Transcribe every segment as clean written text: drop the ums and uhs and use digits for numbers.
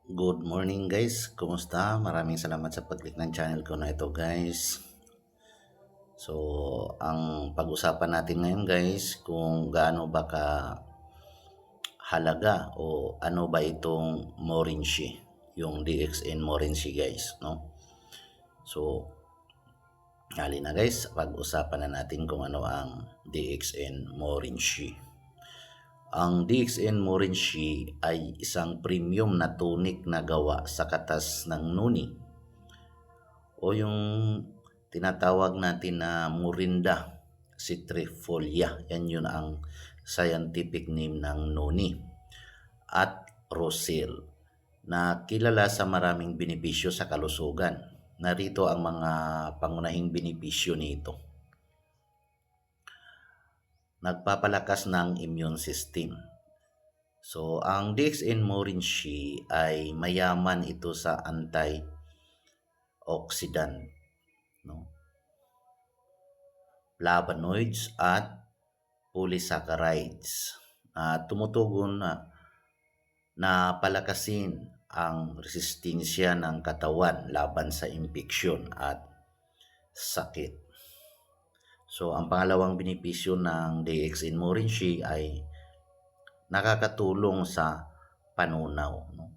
Good morning guys, kumusta? Maraming salamat sa pag-click ng channel ko na ito guys. So, ang pag-usapan natin ngayon guys, kung gaano ba ka halaga o ano ba itong Morinci, yung DXN Morinci guys, no? So, halina guys, pag-usapan na natin kung ano ang DXN Morinci. Ang DXN Morinci ay isang premium na tunic na gawa sa katas ng nuni o yung tinatawag natin na Morinda citrifolia. Yan yun ang scientific name ng noni at rosil na kilala sa maraming benepisyo sa kalusugan. Narito ang mga pangunahing benepisyo nito. Nagpapalakas ng immune system. So, ang DXN Morinci ay mayaman ito sa antioxidant, no? Flavonoids at polysaccharides na tumutugon na palakasin ang resistensya ng katawan laban sa impeksyon at sakit. So, ang pangalawang benepisyo ng DXN Morinci ay nakakatulong sa panunaw, no?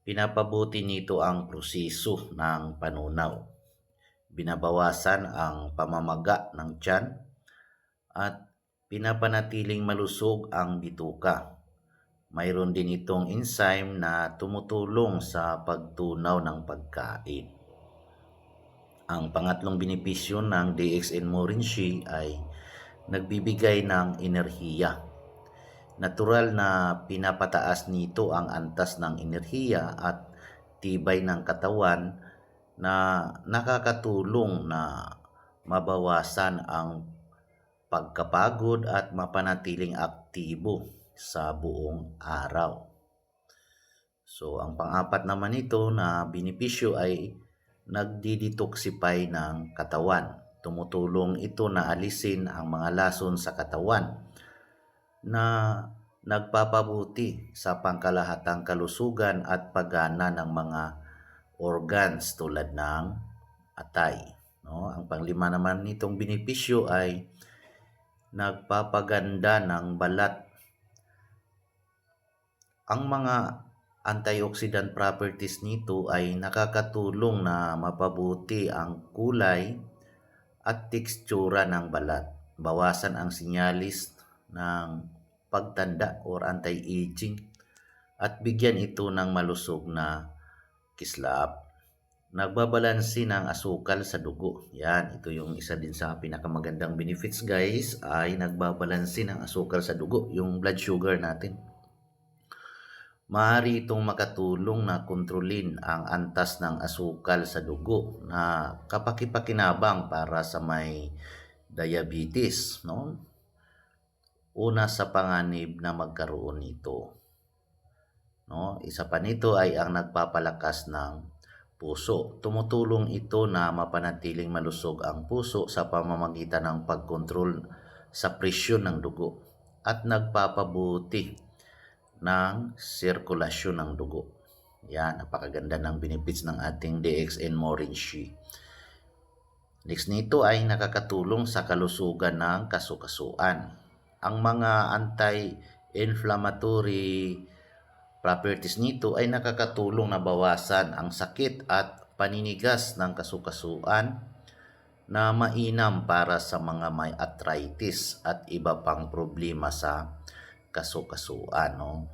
Pinapabuti nito ang proseso ng panunaw. Binabawasan ang pamamaga ng tiyan at pinapanatiling malusog ang bituka. Mayroon din itong enzyme na tumutulong sa pagtunaw ng pagkain. Ang pangatlong benepisyo ng DXN Morinci ay nagbibigay ng enerhiya. Natural na pinapataas nito ang antas ng enerhiya at tibay ng katawan na nakakatulong na mabawasan ang pagkapagod at mapanatiling aktibo sa buong araw. So, ang pang-apat naman ito na benepisyo ay nagdi-detoxify ng katawan. Tumutulong ito na alisin ang mga lason sa katawan na nagpapabuti sa pangkalahatang kalusugan at paggana ng mga organs tulad ng atay, no? Ang panglima naman nitong benepisyo ay nagpapaganda ng balat. Ang mga antioxidant properties nito ay nakakatulong na mapabuti ang kulay at tekstura ng balat. Bawasan ang sinyalis ng pagtanda or anti-aging at bigyan ito ng malusog na kislap. Nagbabalansi ng asukal sa dugo. Yan, ito yung isa din sa pinakamagandang benefits guys, ay nagbabalansi ng asukal sa dugo, yung blood sugar natin. Maaari itong makatulong na kontrolin ang antas ng asukal sa dugo na kapakipakinabang para sa may diabetes, no? Una sa panganib na magkaroon nito, no? Isa pa nito ay ang nagpapalakas ng puso. Tumutulong ito na mapanatiling malusog ang puso sa pamamagitan ng pagkontrol sa presyon ng dugo at nagpapabuti ng sirkulasyon ng dugo. Yan, napakaganda ng benefits ng ating DXN Morinci. Next nito ay nakakatulong sa kalusugan ng kasukasuan. Ang mga anti-inflammatory properties nito ay nakakatulong na bawasan ang sakit at paninigas ng kasukasuan na mainam para sa mga may arthritis at iba pang problema sa kasukasuan, no?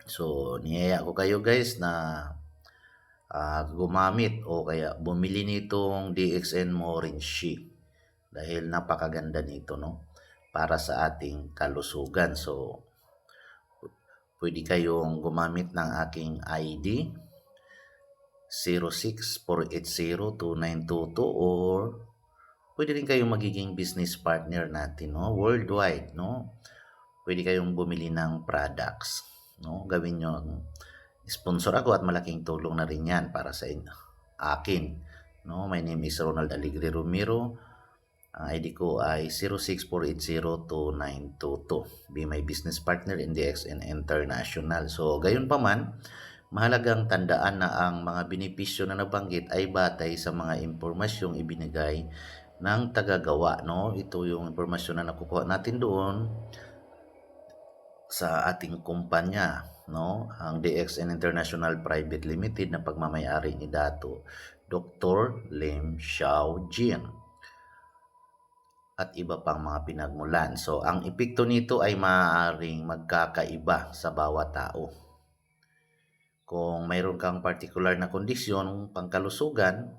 So, niyaya ko kayo guys na gumamit o kaya bumili nitong DXN Morinci dahil napakaganda nito, no? Para sa ating kalusugan. So, pwede kayong gumamit ng aking ID 0648029222 or pwede rin kayong magiging business partner natin, no? Worldwide, no? Pwede kayong bumili ng products, no? Gawin nyo, sponsor ako at malaking tulong na rin yan para sa inyo. Akin, no? My name is Ronald Aligre Romero. Ang ID ko ay 0648029222. Be my business partner in DXN International. So, gayon pa man, Mahalagang tandaan na ang mga benepisyo na nabanggit ay batay sa mga impormasyong ibinigay ng tagagawa, no? Ito yung impormasyon na nakukuha natin doon sa ating kumpanya, no? Ang DXN International Private Limited na pagmamay-ari ni Dato Dr. Lim Xiao Jin at iba pang mga pinagmulan. So, ang epekto nito ay maaaring magkakaiba sa bawat tao. Kung mayroon kang particular na kondisyon, pangkalusugan,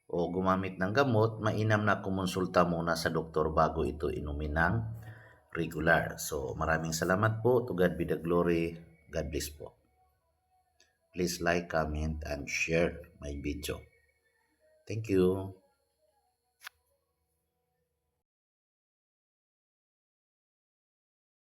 o gumamit ng gamot, mainam na kumonsulta muna sa doktor bago ito inumin ng regular. So, maraming salamat po. To God be the glory. God bless po. Please like, comment, and share my video. Thank you.